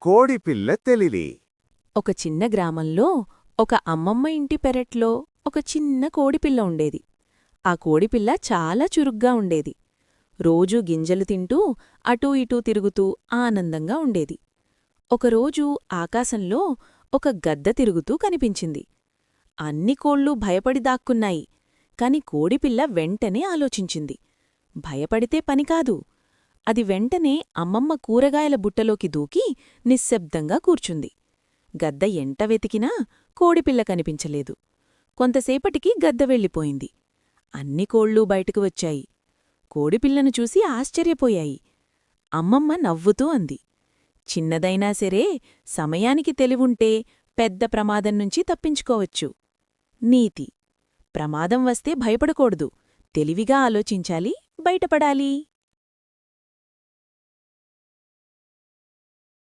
కోడిపిల్ల తెలివి. ఒక చిన్న గ్రామంలో ఒక అమ్మమ్మ ఇంటి పెరట్లో ఒక చిన్న కోడిపిల్ల ఉండేది. ఆ కోడిపిల్ల చాలా చురుగ్గా ఉండేది. రోజూ గింజలు తింటూ అటూ ఇటూ తిరుగుతూ ఆనందంగా ఉండేది. ఒకరోజు ఆకాశంలో ఒక గద్ద తిరుగుతూ కనిపించింది. అన్ని కోళ్లూ భయపడి దాక్కున్నాయి. కాని కోడిపిల్ల వెంటనే ఆలోచించింది. భయపడితే పనికాదు. అది వెంటనే అమ్మమ్మ కూరగాయల బుట్టలోకి దూకి నిశ్శబ్దంగా కూర్చుంది. గద్ద ఎంట వెతికినా కోడిపిల్ల కనిపించలేదు. కొంతసేపటికి గద్ద వెళ్ళిపోయింది. అన్ని కోళ్లూ బయటకు వచ్చాయి. కోడిపిల్లను చూసి ఆశ్చర్యపోయాయి. అమ్మమ్మ నవ్వుతూ అంది, చిన్నదైనా సరే సమయానికి తెలివుంటే పెద్ద ప్రమాదం నుంచి తప్పించుకోవచ్చు. నీతి: ప్రమాదం వస్తే భయపడకూడదు, తెలివిగా ఆలోచించాలి, బయటపడాలి.